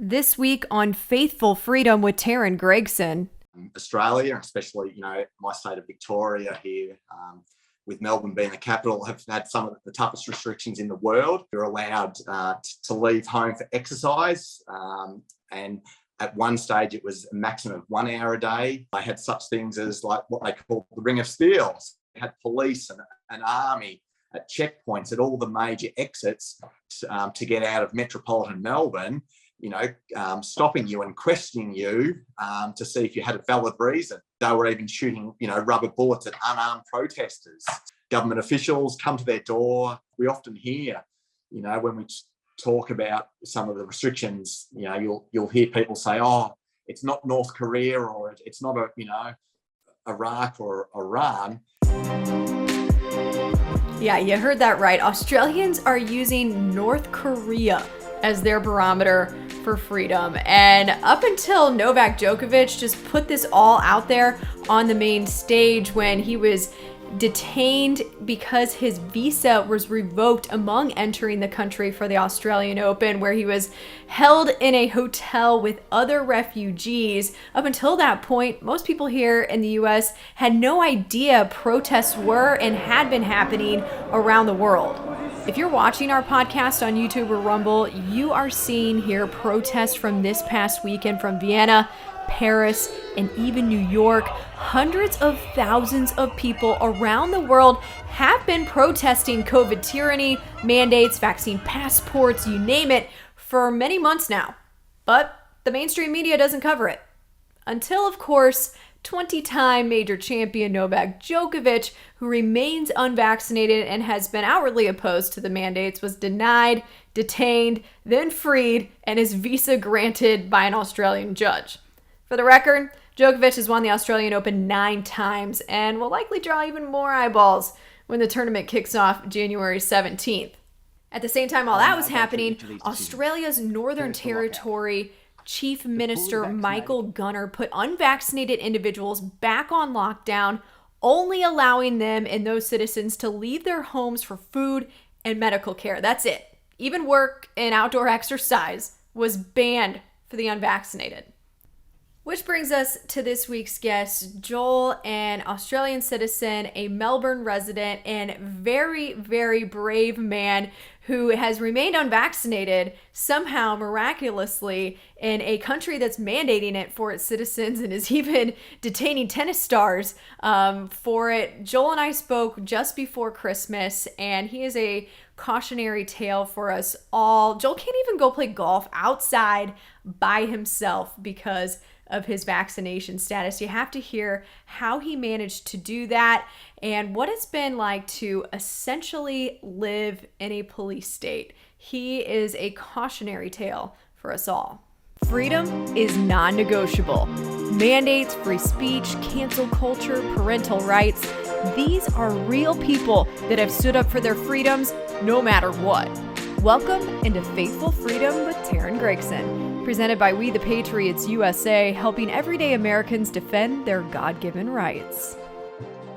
This week on Faithful Freedom with Taryn Gregson. Australia, especially, my state of Victoria here, with Melbourne being the capital, have had some of the toughest restrictions in the world. You're allowed to leave home for exercise, and at one stage it was a maximum of 1 hour a day. They had such things as like what they call the Ring of Steel. They had police and an army at checkpoints at all the major exits to get out of metropolitan Melbourne, stopping you and questioning you to see if you had a valid reason. They were even shooting, rubber bullets at unarmed protesters. Government officials come to their door. We often hear, when we talk about some of the restrictions, you'll hear people say, "Oh, it's not North Korea, or it's not Iraq or Iran." Yeah, you heard that right. Australians are using North Korea as their barometer for freedom. And up until Novak Djokovic just put this all out there on the main stage when he was detained because his visa was revoked among entering the country for the Australian Open, where he was held in a hotel with other refugees. Up until that point, most people here in the US had no idea protests were and had been happening around the world. If you're watching our podcast on YouTube or Rumble, you are seeing here protests from this past weekend from Vienna, Paris, and even New York. Hundreds of thousands of people around the world have been protesting COVID tyranny, mandates, vaccine passports, you name it, for many months now. But the mainstream media doesn't cover it. Until, of course, 20-time major champion Novak Djokovic, who remains unvaccinated and has been outwardly opposed to the mandates, was denied, detained, then freed, and his visa granted by an Australian judge. For the record, Djokovic has won the Australian Open 9 times and will likely draw even more eyeballs when the tournament kicks off January 17th. At the same time while that was happening, Australia's Northern Territory Chief Minister Michael Gunner put unvaccinated individuals back on lockdown, only allowing them and those citizens to leave their homes for food and medical care. That's it. Even work and outdoor exercise was banned for the unvaccinated. Which brings us to this week's guest, Joel, an Australian citizen, a Melbourne resident, and very, very brave man who has remained unvaccinated somehow miraculously in a country that's mandating it for its citizens and is even detaining tennis stars for it. Joel and I spoke just before Christmas, and he is a cautionary tale for us all. Joel can't even go play golf outside by himself because of his vaccination status. You have to hear how he managed to do that and what it's been like to essentially live in a police state. He is a cautionary tale for us all. Freedom is non-negotiable. Mandates, free speech, cancel culture, parental rights. These are real people that have stood up for their freedoms no matter what. Welcome into Faithful Freedom with Taryn Gregson, presented by We the Patriots USA, helping everyday Americans defend their God-given rights.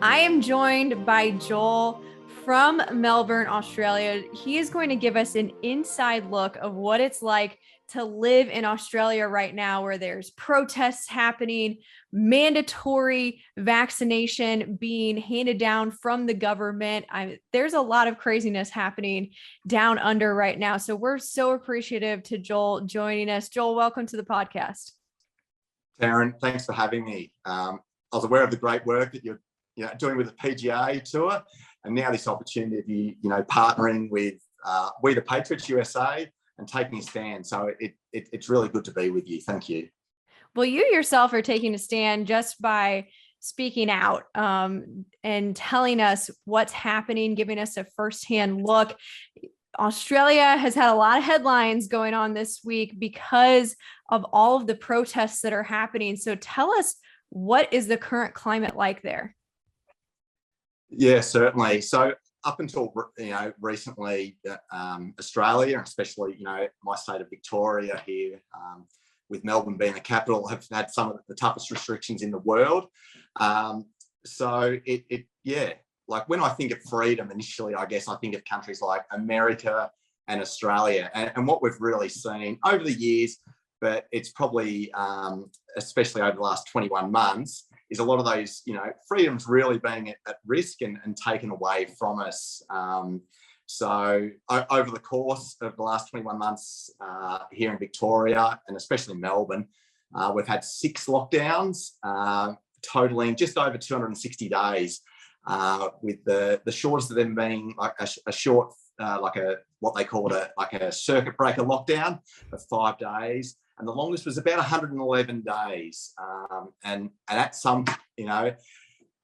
I am joined by Joel from Melbourne, Australia. He is going to give us an inside look of what it's like to live in Australia right now, where there's protests happening, mandatory vaccination being handed down from the government. There's a lot of craziness happening down under right now. So we're so appreciative to Joel joining us. Joel, welcome to the podcast. Taryn, thanks for having me. I was aware of the great work that you're doing with the PGA Tour, and now this opportunity of partnering with We the Patriots USA and taking a stand. So it's really good to be with you. Thank you. Well, you yourself are taking a stand just by speaking out and telling us what's happening, giving us a firsthand look. Australia has had a lot of headlines going on this week because of all of the protests that are happening. So tell us, what is the current climate like there? Yeah, certainly. So up until recently, Australia, especially my state of Victoria here, with Melbourne being the capital, have had some of the toughest restrictions in the world. So like when I think of freedom initially, I guess I think of countries like America and Australia, and what we've really seen over the years, but it's probably, especially over the last 21 months, is a lot of those, freedoms really being at risk and taken away from us. So over the course of the last 21 months here in Victoria, and especially Melbourne, we've had 6 lockdowns, totaling just over 260 days, with the shortest of them being like a short, what they called a circuit breaker lockdown of 5 days. And the longest was about 111 days. And at some,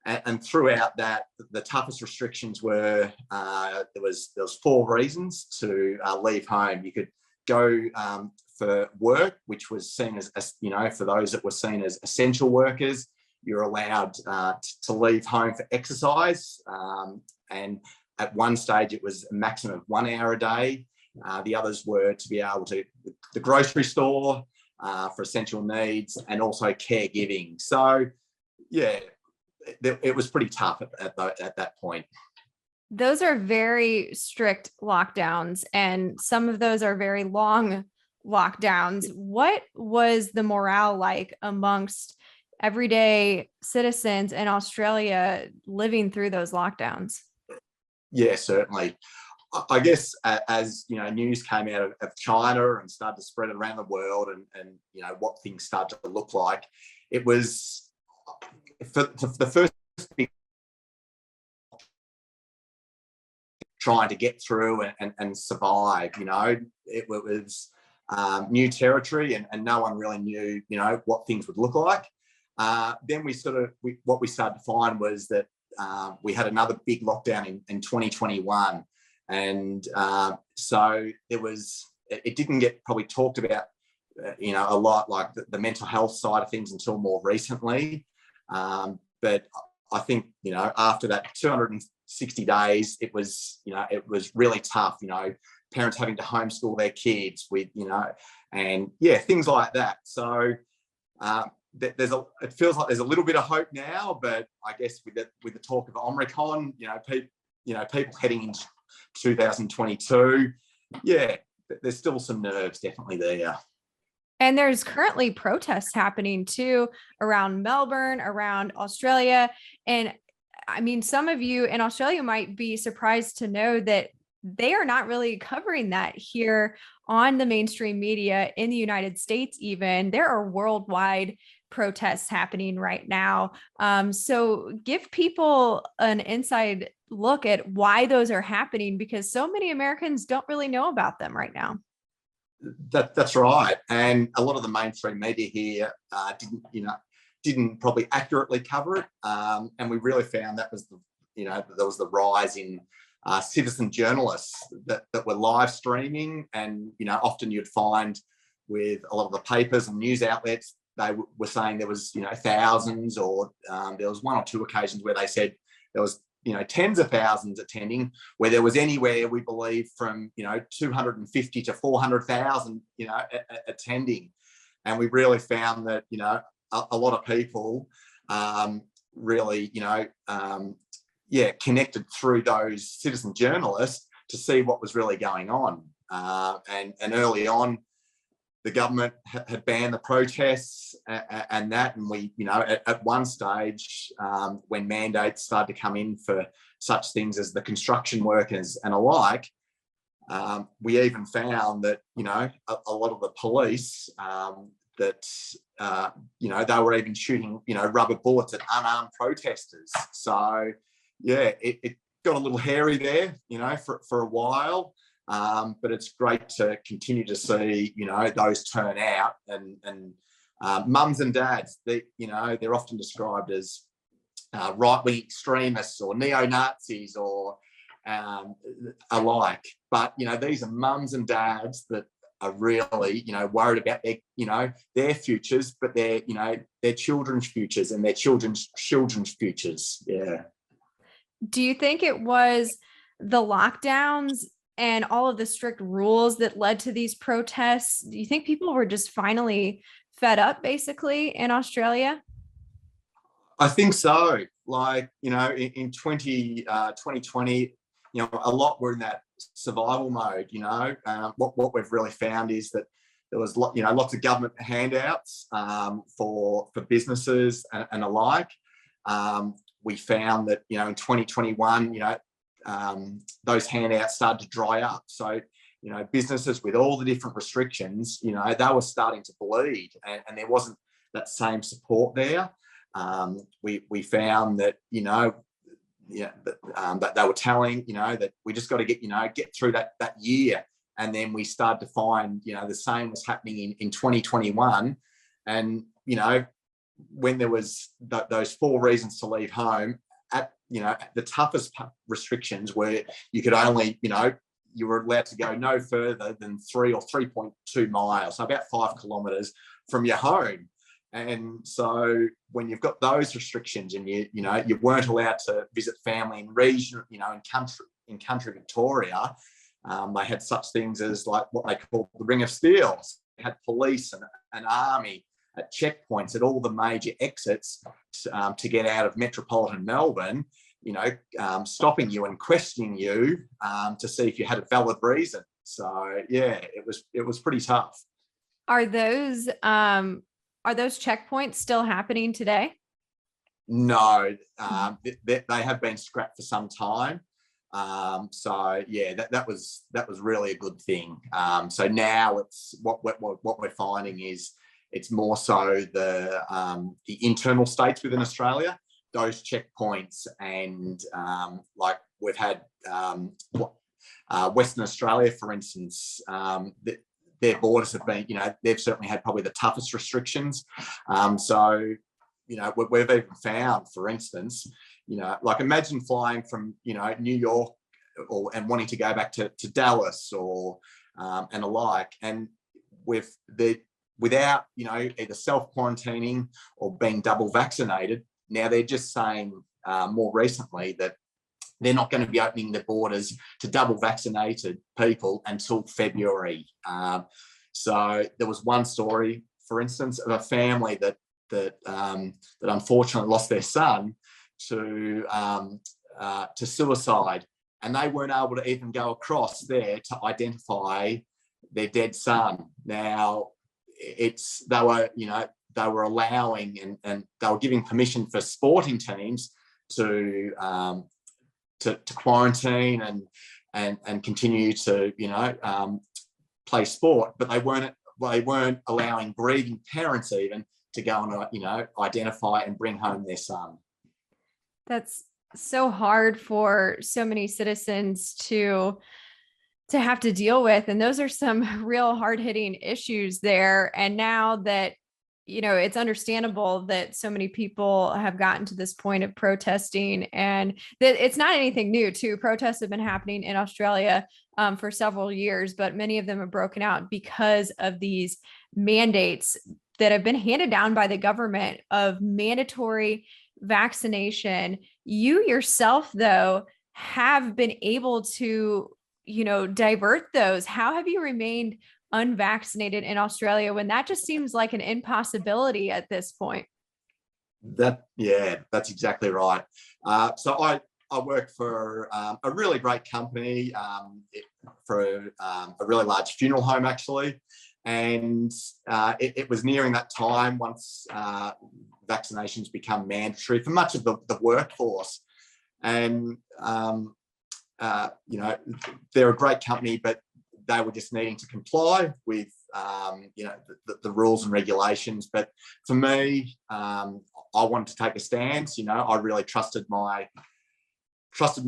and throughout that, the toughest restrictions were, there was 4 reasons to leave home. You could go for work, which was seen as, for those that were seen as essential workers. You're allowed to leave home for exercise. And at one stage, it was a maximum of 1 hour a day. The others were to be able to the grocery store for essential needs, and also caregiving. So, yeah, it was pretty tough at that point. Those are very strict lockdowns, and some of those are very long lockdowns. What was the morale like amongst everyday citizens in Australia living through those lockdowns? Yeah, certainly. I guess as news came out of China and started to spread around the world, and what things started to look like, it was for the first big trying to get through and survive. It was new territory, and no one really knew what things would look like. Then what we started to find was that we had another big lockdown in 2021. And so it didn't get probably talked about, a lot, like the mental health side of things, until more recently. But I think, after that 260 days, it was really tough, parents having to homeschool their kids with, and things like that. So it feels like there's a little bit of hope now, but I guess with the talk of Omicron, people heading into 2022, there's still some nerves definitely there. And there's currently protests happening too around Melbourne, around Australia. And I mean, some of you in Australia might be surprised to know that they are not really covering that here on the mainstream media in the United States. Even there are worldwide protests happening right now. So give people an inside look at why those are happening, because so many Americans don't really know about them right now. That's right. And a lot of the mainstream media here didn't probably accurately cover it. And we really found that was there was the rise in citizen journalists that were live streaming. And, often you'd find with a lot of the papers and news outlets, they were saying there was, thousands, or there was 1 or 2 occasions where they said there was, tens of thousands attending, where there was anywhere, we believe, from 250 to 400,000 attending. And we really found that a lot of people really connected through those citizen journalists to see what was really going on. And early on, the government had banned the protests and that, and we, at one stage, when mandates started to come in for such things as the construction workers and alike, we even found that, a lot of the police, that, they were even shooting, rubber bullets at unarmed protesters. So, it got a little hairy there, for a while. But it's great to continue to see, those turn out, and mums and dads, they're often described as right-wing extremists or neo-Nazis or alike. But, these are mums and dads that are really, worried about their futures, but their children's futures and their children's futures. Yeah. Do you think it was the lockdowns and all of the strict rules that led to these protests? Do you think people were just finally fed up, basically, in Australia? I think so. Like, in 2020, a lot were in that survival mode. What we've really found is that, there was lots of government handouts for businesses and alike. We found that in 2021, those handouts started to dry up. So businesses with all the different restrictions, they were starting to bleed, and there wasn't that same support there. We found that that they were telling that we just got to get through that year, and then we started to find the same was happening in 2021, and when there was those 4 reasons to leave home, at the toughest restrictions where you could only you were allowed to go no further than 3 or 3.2 miles, so about 5 kilometres from your home. And so when you've got those restrictions, and you weren't allowed to visit family in region, in country Victoria, they had such things as like what they called the Ring of Steel. They had police and army at checkpoints at all the major exits to get out of metropolitan Melbourne, stopping you and questioning you to see if you had a valid reason. So yeah, it was pretty tough. Are those checkpoints still happening today? No, they have been scrapped for some time. So yeah, that was really a good thing. So now it's what we're finding is it's more so the internal states within Australia, those checkpoints, and like we've had Western Australia, for instance, their borders have been, they've certainly had probably the toughest restrictions. So, we've even found, for instance, like imagine flying from, New York and wanting to go back to Dallas or and alike, and without, either self-quarantining or being double vaccinated. Now they're just saying more recently that they're not going to be opening the borders to double vaccinated people until February. So there was one story, for instance, of a family that unfortunately lost their son to suicide, and they weren't able to even go across there to identify their dead son. Now they were allowing and they were giving permission for sporting teams to quarantine and continue to play sport, but they weren't allowing grieving parents even to go and identify and bring home their son. That's so hard for so many citizens to have to deal with, and those are some real hard-hitting issues there. And now that it's understandable that so many people have gotten to this point of protesting, and that it's not anything new too. Protests have been happening in Australia for several years, but many of them have broken out because of these mandates that have been handed down by the government of mandatory vaccination. You yourself, though, have been able to, divert those. How have you remained unvaccinated in Australia when that just seems like an impossibility at this point? That's exactly right. So I work for a really great company for a really large funeral home, actually. And it was nearing that time once vaccinations become mandatory for much of the workforce. And, they're a great company, but they were just needing to comply with, the rules and regulations. But for me, I wanted to take a stance. I really trusted my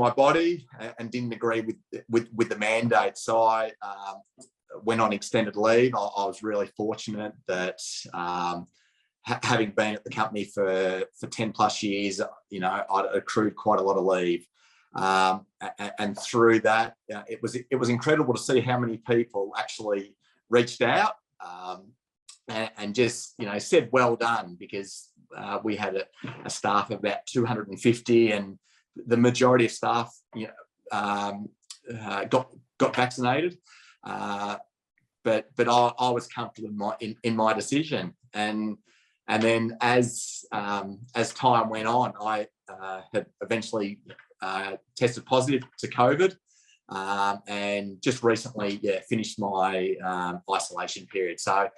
body and didn't agree with the mandate. So I went on extended leave. I was really fortunate that having been at the company for 10 plus years, I'd accrued quite a lot of leave. And through that, it was incredible to see how many people actually reached out and just said well done, because we had a staff of about 250, and the majority of staff got vaccinated. But I was comfortable in my decision, and then as time went on, I had eventually tested positive to COVID, and just recently, finished my isolation period. So,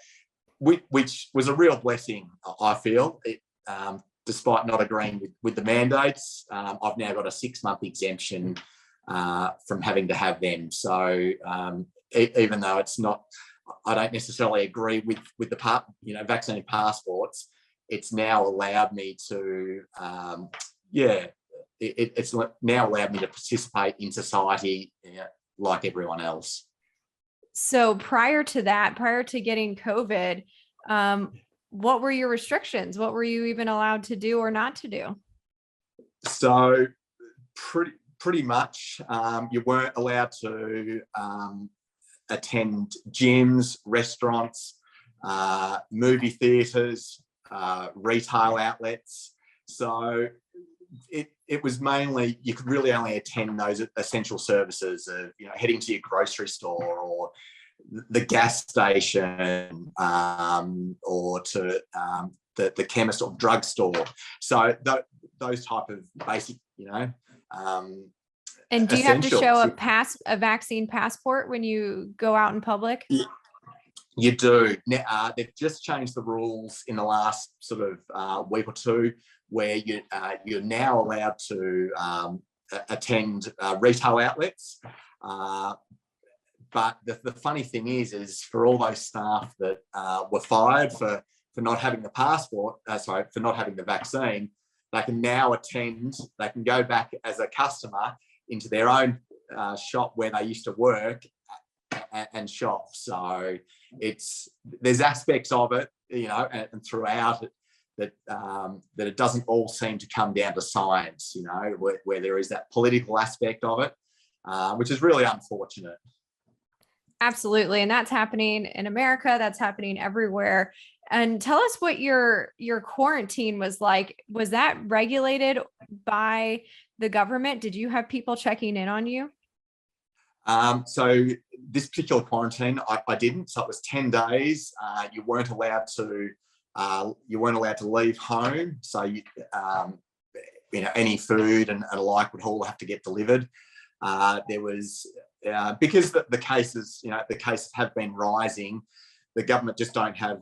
which was a real blessing, I feel. Despite not agreeing with the mandates, I've now got a 6-month exemption from having to have them. So even though it's not, I don't necessarily agree with the vaccine passports, it's now allowed me to, it's now allowed me to participate in society like everyone else. So prior to that, prior to getting COVID, what were your restrictions? What were you even allowed to do or not to do? So pretty much, you weren't allowed to attend gyms, restaurants, movie theatres, retail outlets. So it was mainly, you could really only attend those essential services of, heading to your grocery store or the gas station, or to the chemist or drugstore. So those type of basic, and do you have to show a vaccine passport when you go out in public? Yeah, you do. Now, they've just changed the rules in the last sort of week or two, where you're now allowed to attend retail outlets. But the funny thing is for all those staff that were fired for not having the passport, for not having the vaccine, they can now attend. They can go back as a customer into their own shop where they used to work and shop. So there's aspects of it, and throughout it that it doesn't all seem to come down to science, where there is that political aspect of it, which is really unfortunate. Absolutely. And that's happening in America. That's happening everywhere. And tell us what your quarantine was like. Was that regulated by the government? Did you have people checking in on you? So this particular quarantine, I didn't. So it was 10 days. You weren't allowed to leave home. So any food and like would all have to get delivered. There was because the cases have been rising. The government just don't have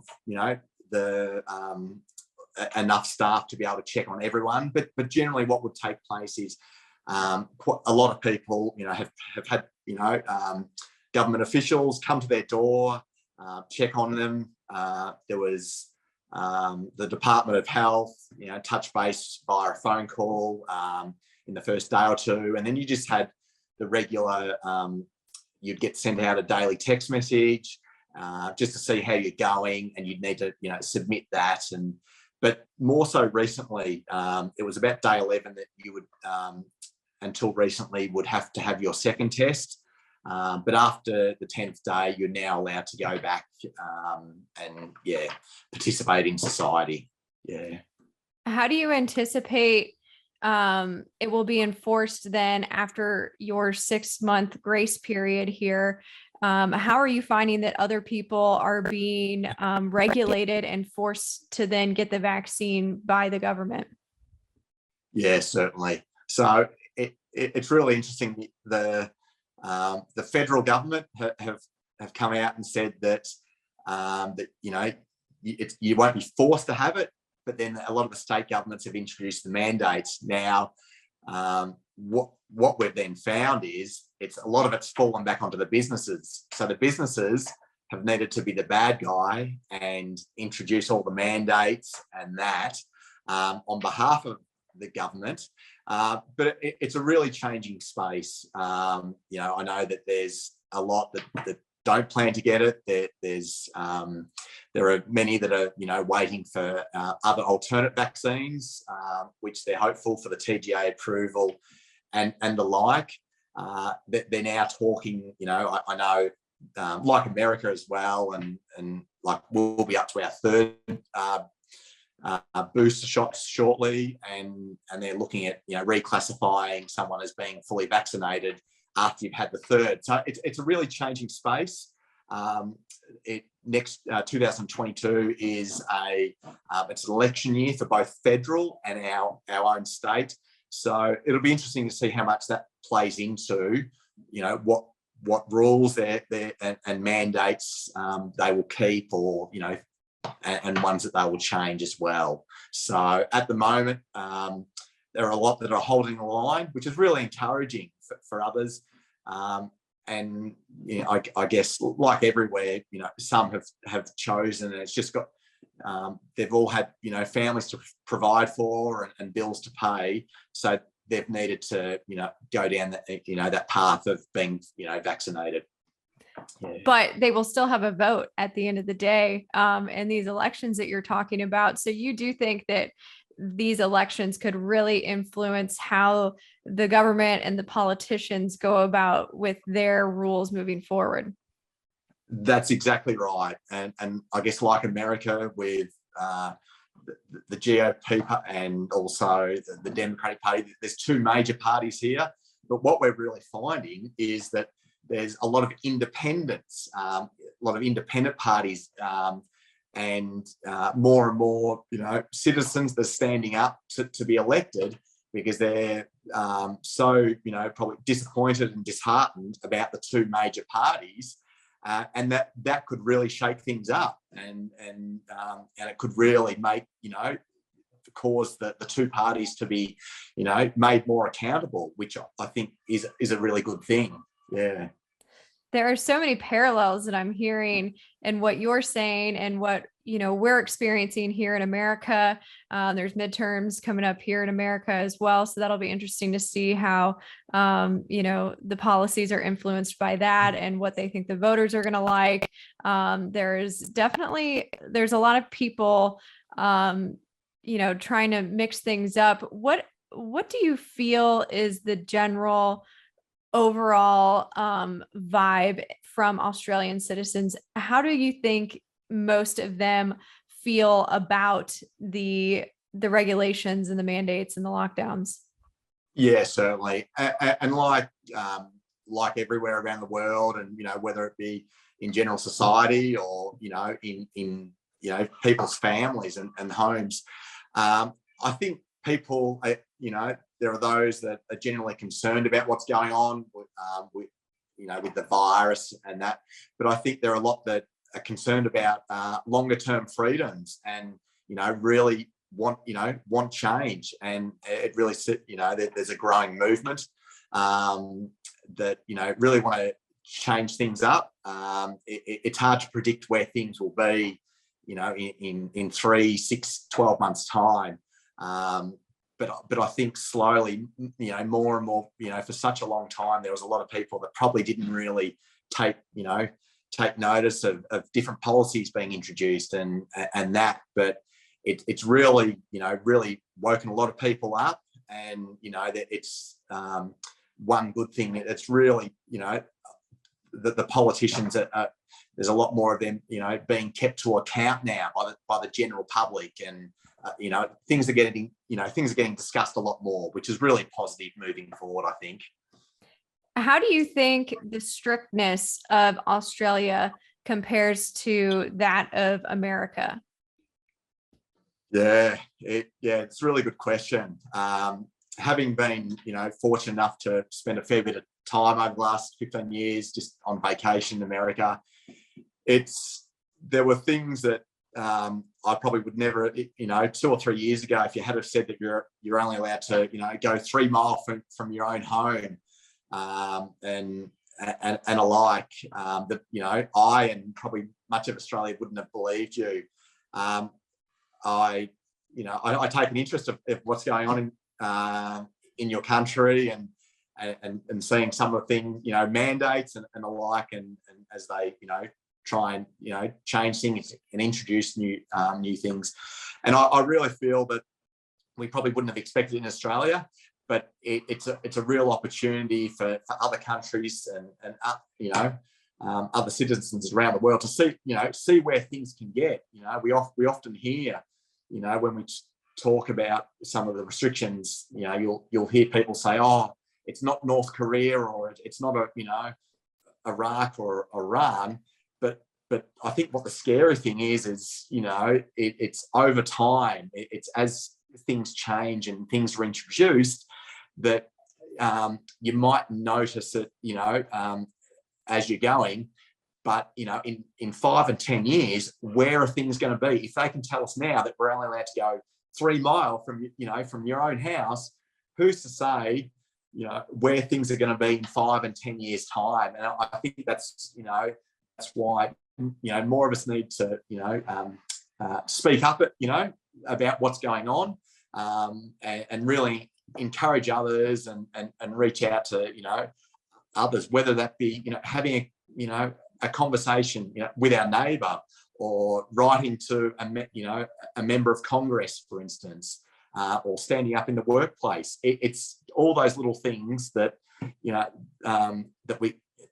the enough staff to be able to check on everyone. But generally, what would take place is a lot of people have had government officials come to their door, check on them. There was the Department of Health, touch base via a phone call in the first day or two, and then you just had the regular. You'd get sent out a daily text message just to see how you're going, and you'd need to submit that. But more so recently, it was about day 11 that you would, until recently, would have to have your second test. But after the 10th day, you're now allowed to go back and participate in society. Yeah. How do you anticipate it will be enforced then after your 6-month grace period here? How are you finding that other people are being regulated and forced to then get the vaccine by the government? Yeah, certainly. So it's really interesting. The federal government have come out and said that you won't be forced to have it, but then a lot of the state governments have introduced the mandates. Now, what we've then found is a lot of it's fallen back onto the businesses. So the businesses have needed to be the bad guy and introduce all the mandates and that on behalf of the government. But it's a really changing space. I know that there's a lot that don't plan to get it. There are many that are waiting for other alternate vaccines, which they're hopeful for the TGA approval and the like. They're now talking. I know like America as well, and like we'll be up to our third booster shots shortly, and they're looking at reclassifying someone as being fully vaccinated after you've had the third. So it's a really changing space. Next 2022 is it's an election year for both federal and our own state. So it'll be interesting to see how much that plays into what rules and mandates they will keep, or and ones that they will change as well. So at the moment, there are a lot that are holding the line, which is really encouraging for others. And I guess, like everywhere, some have chosen, and it's just got they've all had families to provide for and bills to pay, so they've needed to go down that path of being vaccinated. Yeah. But they will still have a vote at the end of the day in these elections that you're talking about. So you do think that these elections could really influence how the government and the politicians go about with their rules moving forward? That's exactly right. And I guess, like America with the GOP and also the Democratic Party, there's two major parties here. But what we're really finding is that there's a lot of independents, a lot of independent parties, and more and more, citizens that are standing up to be elected, because they're so, probably disappointed and disheartened about the two major parties, and that could really shake things up, and it could really make, cause the two parties to be, made more accountable, which I think is a really good thing. Yeah. There are so many parallels that I'm hearing in what you're saying and what, we're experiencing here in America. There's midterms coming up here in America as well. So that'll be interesting to see how, the policies are influenced by that and what they think the voters are going to like. There's a lot of people, trying to mix things up. What do you feel is the general overall vibe from Australian citizens? How do you think most of them feel about the regulations and the mandates and the lockdowns? Yeah, certainly. And like everywhere around the world, and whether it be in general society or in people's families and homes, I think people, there are those that are generally concerned about what's going on with the virus and that. But I think there are a lot that are concerned about longer term freedoms, and really want change. And it really there's a growing movement that really want to change things up. It's hard to predict where things will be in 3, 6, 12 months time. But I think slowly, more and more, for such a long time, there was a lot of people that probably didn't really take notice of different policies being introduced and that. But it's really, really woken a lot of people up, and, that it's one good thing. It's really, the politicians there's a lot more of them, being kept to account now by the general public, and things are getting discussed a lot more, which is really positive moving forward, I think. How do you think the strictness of Australia compares to that of America? Yeah, it's a really good question. Having been, fortunate enough to spend a fair bit of time over the last 15 years just on vacation in America, there were things that I probably would never, 2 or 3 years ago, if you had have said that you're only allowed to, go 3 miles from your own home, and alike, that I and probably much of Australia wouldn't have believed you. I take an interest of what's going on in your country, and seeing some of the things, mandates and alike, and as they try and change things and introduce new things. And I really feel that we probably wouldn't have expected it in Australia, but it's a real opportunity for other countries and other citizens around the world to see where things can get. We often hear, when we talk about some of the restrictions, you'll hear people say, "Oh, it's not North Korea, or it's not Iraq or Iran." But I think what the scary thing is it's over time. It's as things change and things are introduced that you might notice it, as you're going. But, in 5 and 10 years, where are things going to be? If they can tell us now that we're only allowed to go 3 miles from your own house, who's to say, where things are going to be in 5 and 10 years' time? And I think that's why, more of us need to, speak up, about what's going on, and really encourage others and reach out to, others, whether that be, having a conversation, with our neighbour, or writing to a member of Congress, for instance, or standing up in the workplace. It's all those little things that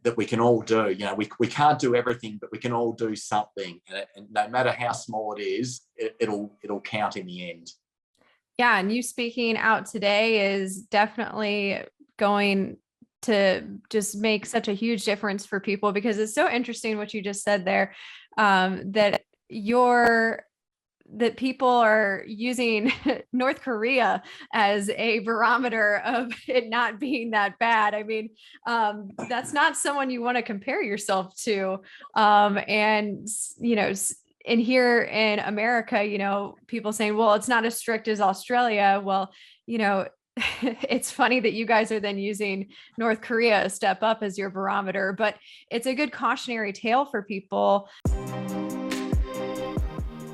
that we can all do. We can't do everything, but we can all do something, and no matter how small it is, it'll count in the end. Yeah, and you speaking out today is definitely going to just make such a huge difference for people, because it's so interesting what you just said there, that people are using North Korea as a barometer of it not being that bad. I mean, that's not someone you want to compare yourself to. And here in America, people saying, well, it's not as strict as Australia. Well, it's funny that you guys are then using North Korea a step up as your barometer, but it's a good cautionary tale for people.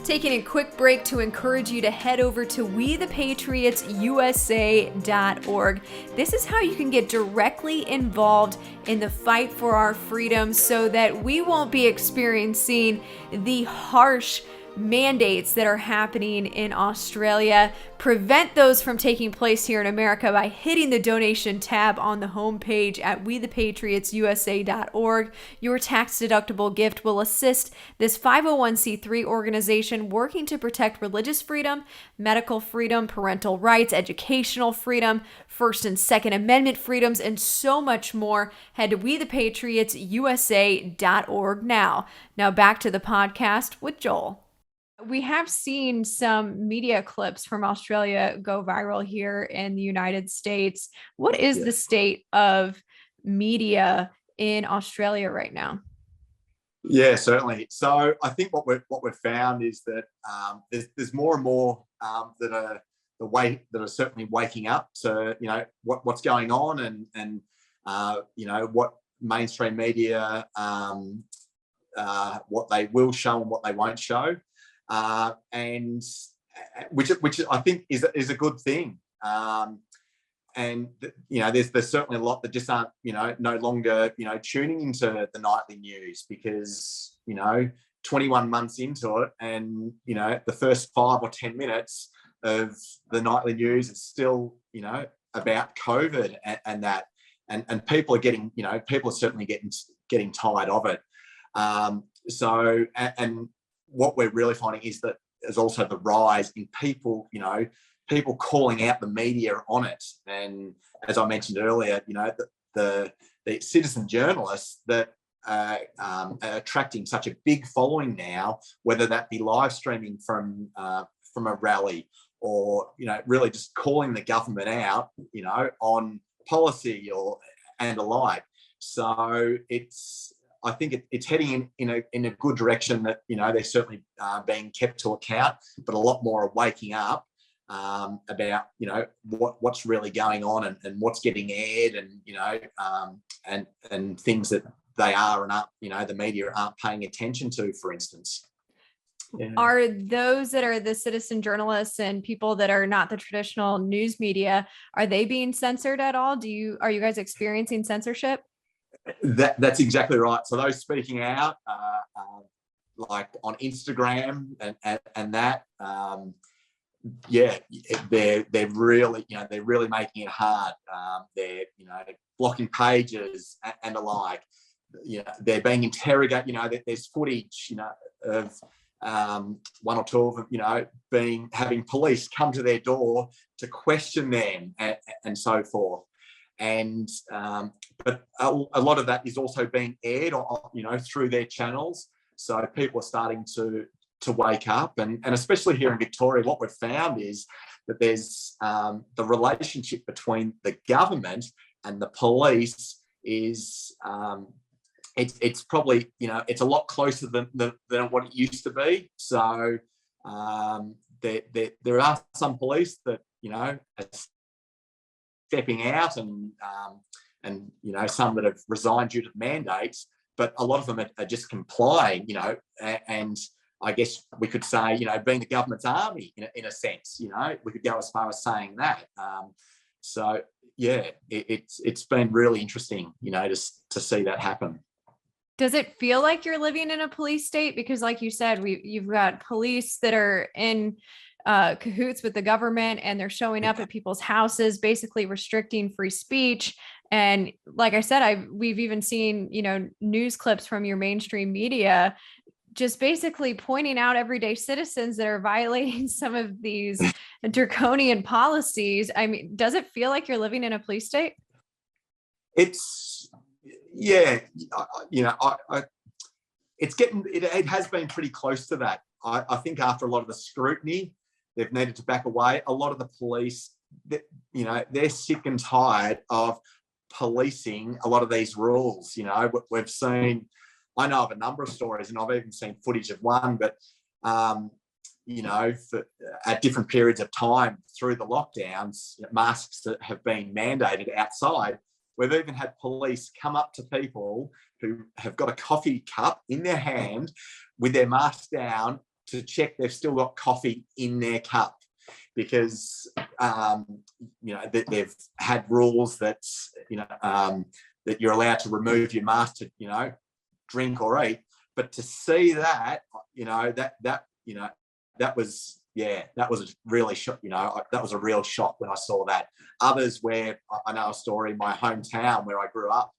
Taking a quick break to encourage you to head over to wethepatriotsusa.org. This is how you can get directly involved in the fight for our freedom, so that we won't be experiencing the harsh mandates that are happening in Australia. Prevent those from taking place here in America by hitting the donation tab on the homepage at wethepatriotsusa.org. Your tax-deductible gift will assist this 501c3 organization working to protect religious freedom, medical freedom, parental rights, educational freedom, First and Second Amendment freedoms, and so much more. Head to wethepatriotsusa.org now. Now back to the podcast with Joel. We have seen some media clips from Australia go viral here in the United States. What is the state of media in Australia right now? Yeah, certainly. So I think what we've found is that there's more and more that are certainly waking up to what's going on, and what mainstream media, what they will show and what they won't show. And which I think is a good thing. And there's certainly a lot that just aren't no longer tuning into the nightly news, because 21 months into it, and the first 5 or 10 minutes of the nightly news is still about COVID and that, and people are getting people are certainly getting tired of it. So what we're really finding is that there's also the rise in people calling out the media on it. And as I mentioned earlier, the citizen journalists that are attracting such a big following now, whether that be live streaming from a rally, or really just calling the government out, on policy and alike. So I think it's heading in a good direction, that they're certainly being kept to account, but a lot more are waking up about what's really going on, and what's getting aired, and things that they are and aren't, the media aren't paying attention to, for instance. Yeah. Are those that are the citizen journalists and people that are not the traditional news media, are they being censored at all? Are you guys experiencing censorship? That's exactly right. So those speaking out, like on Instagram and that, they're really making it hard. They're blocking pages and the like. They're being interrogated. There's footage of one or two of them having police come to their door to question them and so forth. And but a lot of that is also being aired through their channels, so people are starting to to wake up. And especially here in Victoria, what we've found is that there's the relationship between the government and the police is it's probably, it's a lot closer than what it used to be. So there are some police that, are stepping out, and some that have resigned due to mandates, but a lot of them are just complying, and I guess we could say, being the government's army in a sense, we could go as far as saying that. So yeah, it's been really interesting, to see that happen. Does it feel like you're living in a police state? Because like you said, you've got police that are in cahoots with the government, and they're showing up at people's houses, basically restricting free speech. And like I said, we've even seen, news clips from your mainstream media just basically pointing out everyday citizens that are violating some of these draconian policies. I mean, does it feel like you're living in a police state? Yeah, it has been pretty close to that. I think after a lot of the scrutiny, they've needed to back away. A lot of the police, they're sick and tired of policing a lot of these rules. We've seen, I know of a number of stories, and I've even seen footage of one, but at different periods of time through the lockdowns, masks that have been mandated outside. We've even had police come up to people who have got a coffee cup in their hand with their mask down to check they've still got coffee in their cup, because they've had rules that that you're allowed to remove your mask to drink or eat. But to see that, that was a really shock. That was a real shock when I saw that. Others, where I know a story in my hometown where I grew up,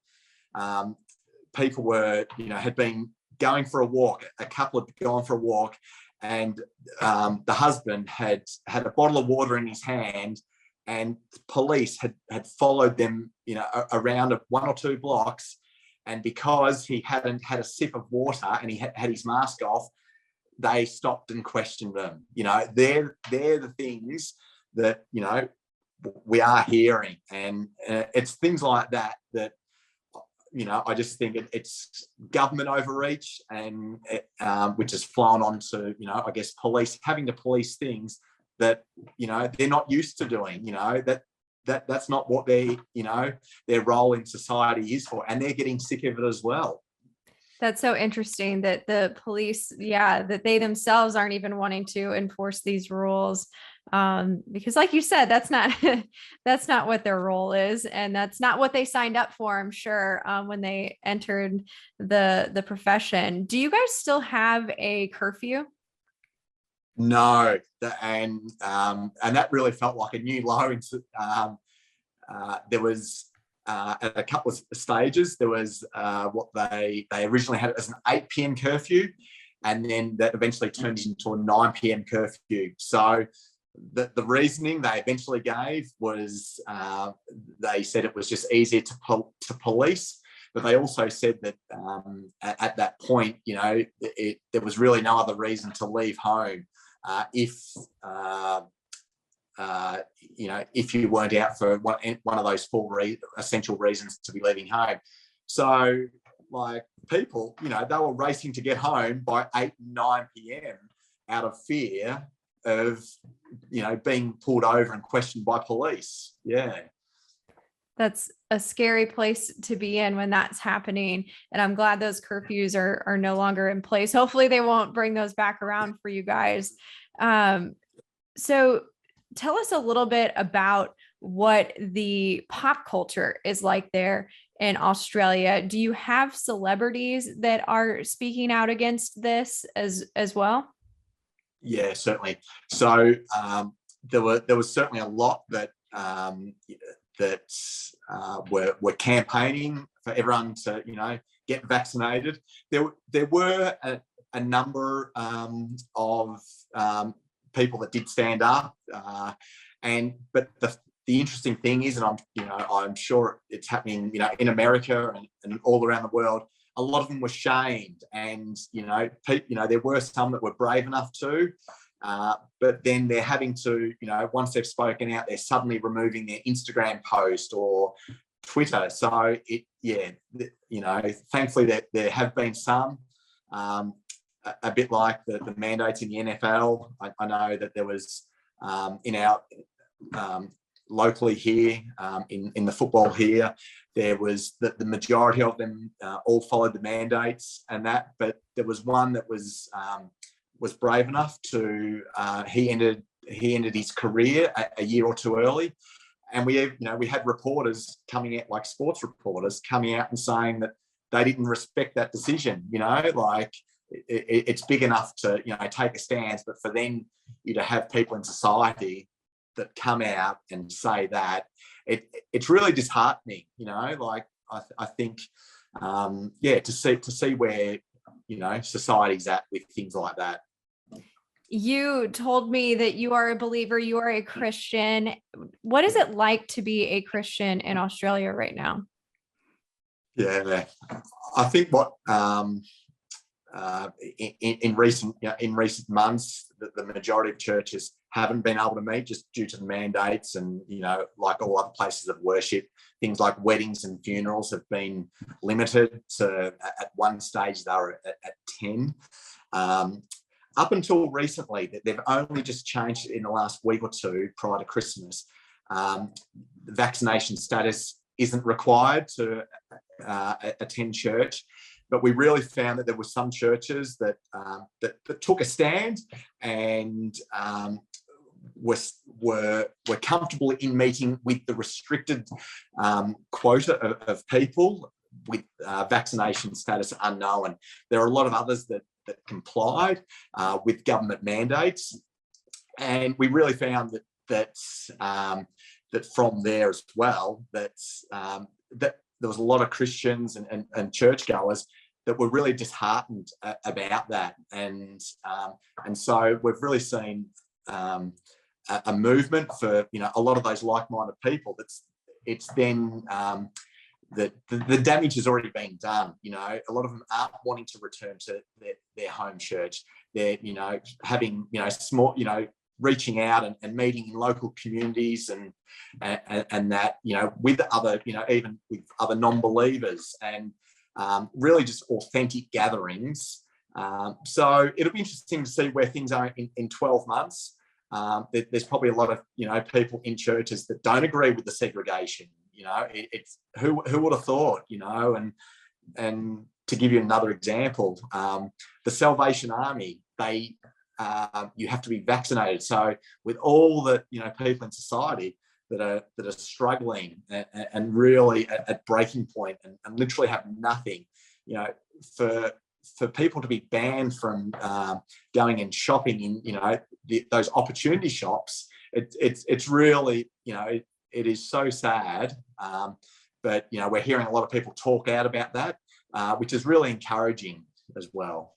people were, had been going for a walk. A couple had gone for a walk, and the husband had a bottle of water in his hand, and police had followed them, around 1 or 2 blocks. And because he hadn't had a sip of water and he had his mask off, they stopped and questioned them. They're the things that, we are hearing. And it's things like that, I just think it's government overreach, and which has flown on to, I guess, police having to police things that, they're not used to doing, that's not what their role in society is for. And they're getting sick of it as well. That's so interesting that the police, that they themselves aren't even wanting to enforce these rules. Because like you said, that's not what their role is. And that's not what they signed up for, I'm sure, when they entered the profession. Do you guys still have a curfew? No, and that really felt like a new low. There was at a couple of stages. There was what they originally had as an 8 p.m. curfew, and then that eventually turned into a 9 p.m. curfew. So the reasoning they eventually gave was they said it was just easier to police. But they also said that at that point, there was really no other reason to leave home if you weren't out for one of those 4 essential reasons to be leaving home. So, like, people, they were racing to get home by 8, 9 p.m. out of fear of, being pulled over and questioned by police. Yeah. That's a scary place to be in when that's happening. And I'm glad those curfews are no longer in place. Hopefully they won't bring those back around for you guys. So tell us a little bit about what the pop culture is like there in Australia. Do you have celebrities that are speaking out against this as well? Yeah, certainly. So there was certainly a lot that were campaigning for everyone to get vaccinated. There were a number of people that did stand up, but the interesting thing is, and I'm sure it's happening in America and all around the world. a lot of them were shamed, and there were some that were brave enough to, but then they're having to, once they've spoken out, they're suddenly removing their Instagram post or Twitter. So thankfully there have been some, a bit like the mandates in the NFL. I know that there was in our locally here, in the football here, there was the majority of them all followed the mandates and that, but there was one that was brave enough to he ended his career a year or two early, and we had reporters coming out, like sports reporters coming out and saying that they didn't respect that decision. It's big enough to take a stance, but for then you to have people in society that come out and say that, it's really disheartening. I think to see where society's at with things like that. You told me that you are a believer, you are a Christian. What is it like to be a Christian in Australia right now? Yeah, I think what in recent months, the majority of churches haven't been able to meet just due to the mandates, and like all other places of worship, things like weddings and funerals have been limited to, at one stage they were at 10. Up until recently, they've only just changed it in the last week or two prior to Christmas. Vaccination status isn't required to attend church. But we really found that there were some churches that took a stand and were comfortable in meeting with the restricted quota of people with vaccination status unknown. There are a lot of others that complied with government mandates, and we really found that from there as well that there was a lot of Christians and churchgoers that were really disheartened about that, and so we've really seen a movement for a lot of those like-minded people. It's then that the damage has already been done. A lot of them aren't wanting to return to their home church. They're having small reaching out and meeting in local communities and that with other even with other non-believers, and really just authentic gatherings. So it'll be interesting to see where things are in 12 months. There's probably a lot of people in churches that don't agree with the segregation. It's who would have thought, and to give you another example, the Salvation Army, you have to be vaccinated. So with all the people in society that are struggling and really at breaking point and literally have nothing, for people to be banned from going and shopping in those opportunity shops, it's really it is so sad. But we're hearing a lot of people talk out about that, which is really encouraging as well.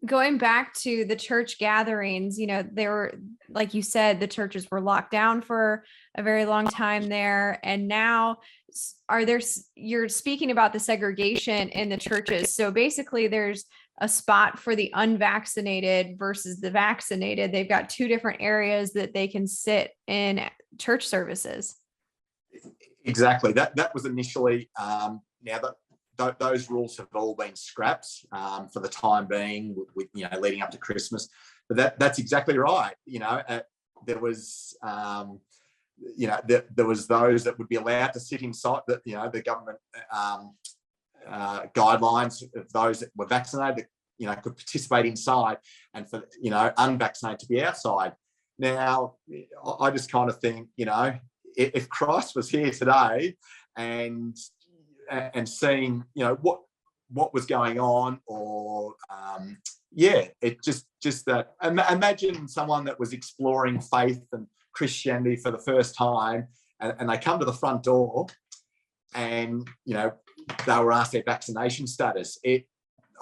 Going back to the church gatherings, they were, like you said, the churches were locked down for a very long time there. And now you're speaking about the segregation in the churches. So basically there's a spot for the unvaccinated versus the vaccinated. They've got two different areas that they can sit in church services. Exactly. That was initially, now that those rules have all been scrapped for the time being, with leading up to Christmas. But that's exactly right. There was there was those that would be allowed to sit inside the government guidelines of those that were vaccinated that could participate inside, and for unvaccinated to be outside. Now I just kind of think if Christ was here today and seeing what was going on, or it just that, imagine someone that was exploring faith and Christianity for the first time, and they come to the front door and they were asked their vaccination status. It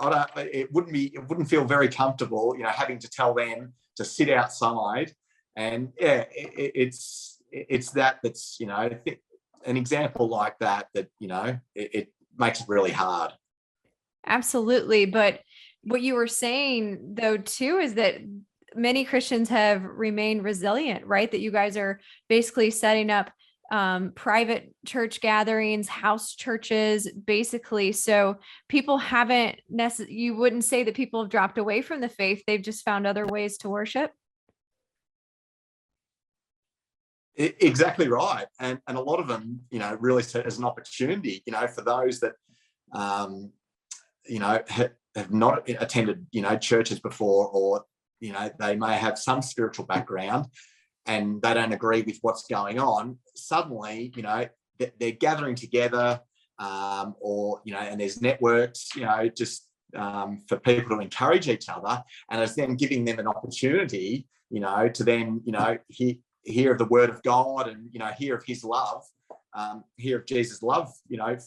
wouldn't feel very comfortable having to tell them to sit outside, and it's that's an example like that it makes it really hard. Absolutely. But what you were saying, though, too, is that many Christians have remained resilient, right? That you guys are basically setting up private church gatherings, house churches, basically. So people haven't you wouldn't say that people have dropped away from the faith. They've just found other ways to worship. Exactly right. And a lot of them, really see it as an opportunity, for those that, have not attended, churches before, or, they may have some spiritual background and they don't agree with what's going on. Suddenly, they're gathering together, or, and there's networks, just for people to encourage each other. And it's then giving them an opportunity, to then, hear of the word of God, and hear of his love, hear of Jesus' love,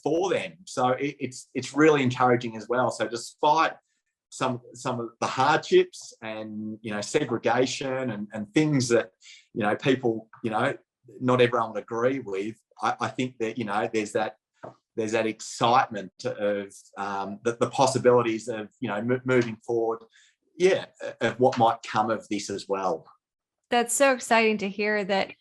for them. So it's really encouraging as well. So despite some of the hardships and segregation and things that people not everyone would agree with, I think that there's that excitement of the possibilities of moving forward, of what might come of this as well. That's so exciting to hear that,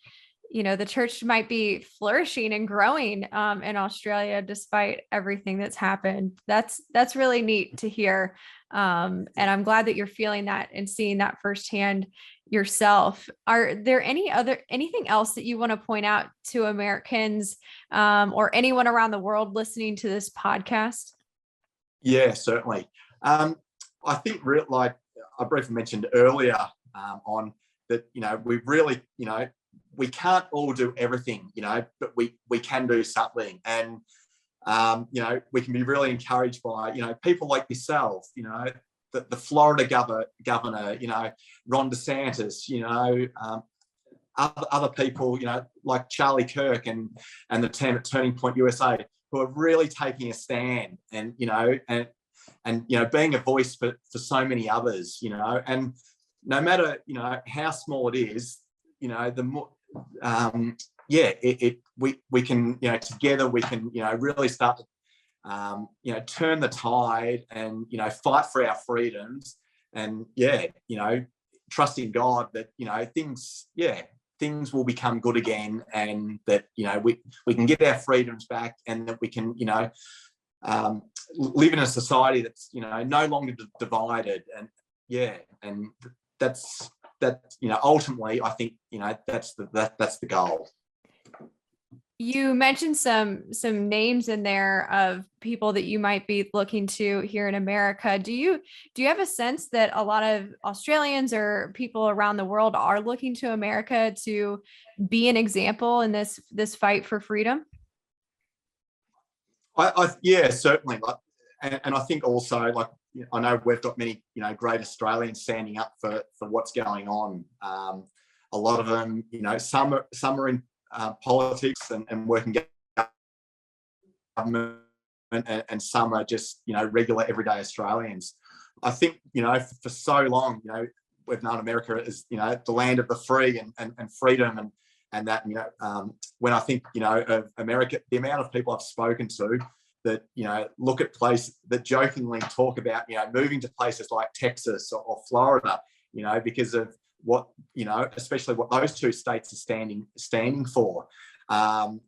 the church might be flourishing and growing in Australia despite everything that's happened. That's really neat to hear. And I'm glad that you're feeling that and seeing that firsthand yourself. Are there anything else that you want to point out to Americans or anyone around the world listening to this podcast? Yeah, certainly. I think, like I briefly mentioned earlier, on that, we really, we can't all do everything, but we can do something. And, we can be really encouraged by, people like yourself, the Florida governor, Ron DeSantis, other people, like Charlie Kirk and the team at Turning Point USA, who are really taking a stand and, being a voice for so many others, and no matter, how small it is, the more, we can, together we can, really start to, turn the tide and, fight for our freedoms, and, trusting God that, things will become good again, and that, we can get our freedoms back, and that we can, live in a society that's, no longer divided. And that's ultimately, I think, that's the goal. You mentioned some names in there of people that you might be looking to here in America. Do you have a sense that a lot of Australians or people around the world are looking to America to be an example in this fight for freedom? Yeah, certainly. Like, and I think also, like, I know we've got many, great Australians standing up for what's going on. A lot of them, some are in politics and working government, and some are just, regular everyday Australians. I think, for so long, we've known America as, the land of the free and freedom, and that, when I think, of America, the amount of people I've spoken to that, look at places that jokingly talk about, moving to places like Texas or Florida, because of what, especially what those two states are standing for. And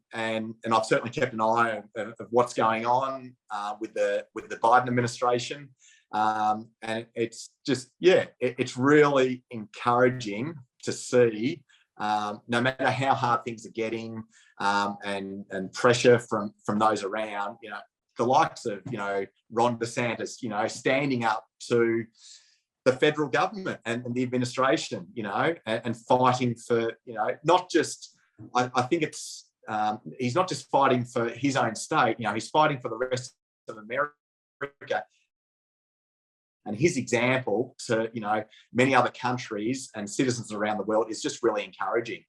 I've certainly kept an eye of what's going on with the Biden administration. And it's just, it's really encouraging to see, no matter how hard things are getting, and pressure from those around, the likes of, Ron DeSantis, standing up to the federal government and the administration, and fighting for, not just, I think it's, he's not just fighting for his own state, he's fighting for the rest of America. And his example to, many other countries and citizens around the world is just really encouraging.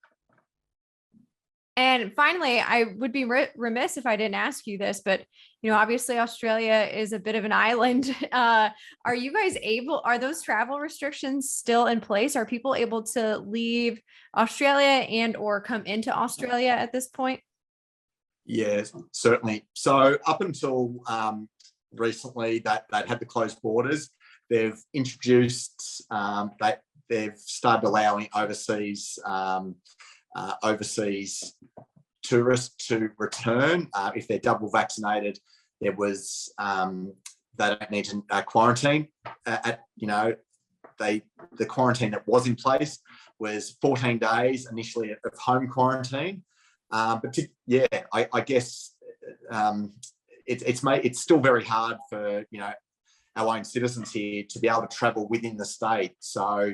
And finally, I would be remiss if I didn't ask you this, but, obviously Australia is a bit of an island. Are you guys are those travel restrictions still in place? Are people able to leave Australia and or come into Australia at this point? Yes, certainly. So up until recently that had the closed borders, they've introduced they've started allowing overseas tourists to return if they're double vaccinated. There was they don't need to quarantine. The quarantine that was in place was 14 days initially of home quarantine. I guess it's still very hard for our own citizens here to be able to travel within the state. So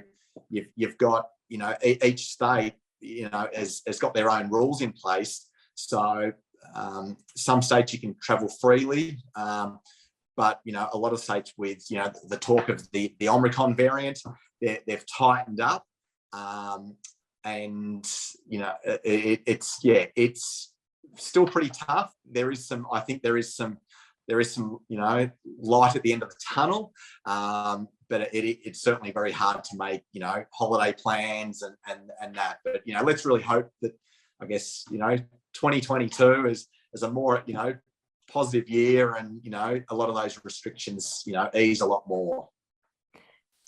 you've got each state has got their own rules in place. So some states you can travel freely. But a lot of states with the talk of the Omicron variant, they've tightened up, and it's still pretty tough. I think there is some light at the end of the tunnel, but it's certainly very hard to make holiday plans and that. But let's really hope that 2022 is a more positive year, and a lot of those restrictions ease a lot more.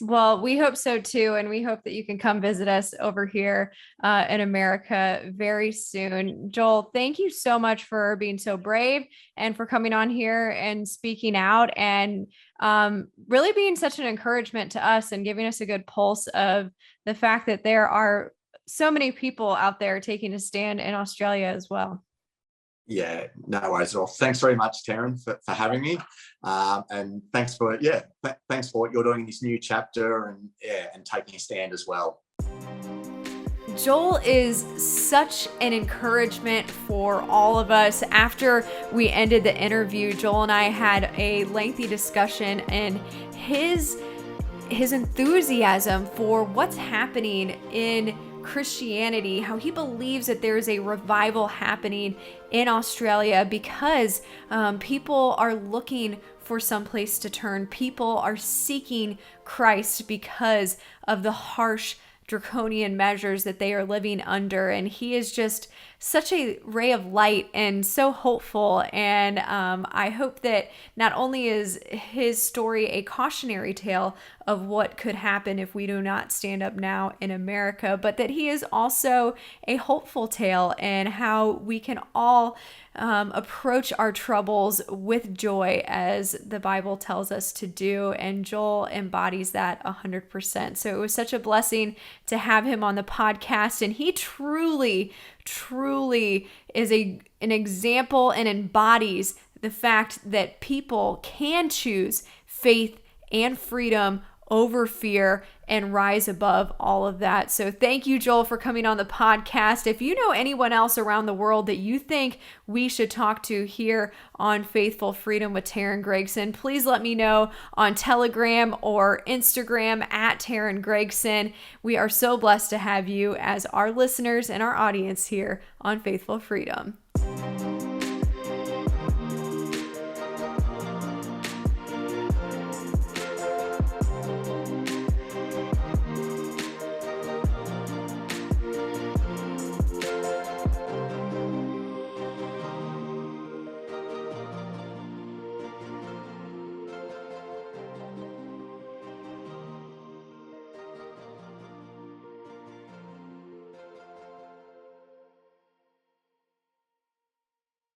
Well, we hope so too, and we hope that you can come visit us over here in America very soon. Joel, thank you so much for being so brave and for coming on here and speaking out, and really being such an encouragement to us and giving us a good pulse of the fact that there are so many people out there taking a stand in Australia as well. Yeah, no worries at all. Thanks very much, Taryn, for having me, and thanks for what you're doing in this new chapter, and taking a stand as well. Joel is such an encouragement for all of us. After we ended the interview, Joel and I had a lengthy discussion, and his enthusiasm for what's happening in Christianity, how he believes that there is a revival happening in Australia because people are looking for some place to turn. People are seeking Christ because of the harsh, draconian measures that they are living under. And he is just such a ray of light and so hopeful. And I hope that not only is his story a cautionary tale of what could happen if we do not stand up now in America, but that he is also a hopeful tale, and how we can all approach our troubles with joy, as the Bible tells us to do. And Joel embodies that 100%. So it was such a blessing to have him on the podcast. And he truly is an example and embodies the fact that people can choose faith and freedom over fear and rise above all of that. So thank you, Joel, for coming on the podcast. If you know anyone else around the world that you think we should talk to here on Faithful Freedom with Taryn Gregson, please let me know on Telegram or Instagram at Taryn Gregson. We are so blessed to have you as our listeners and our audience here on Faithful Freedom.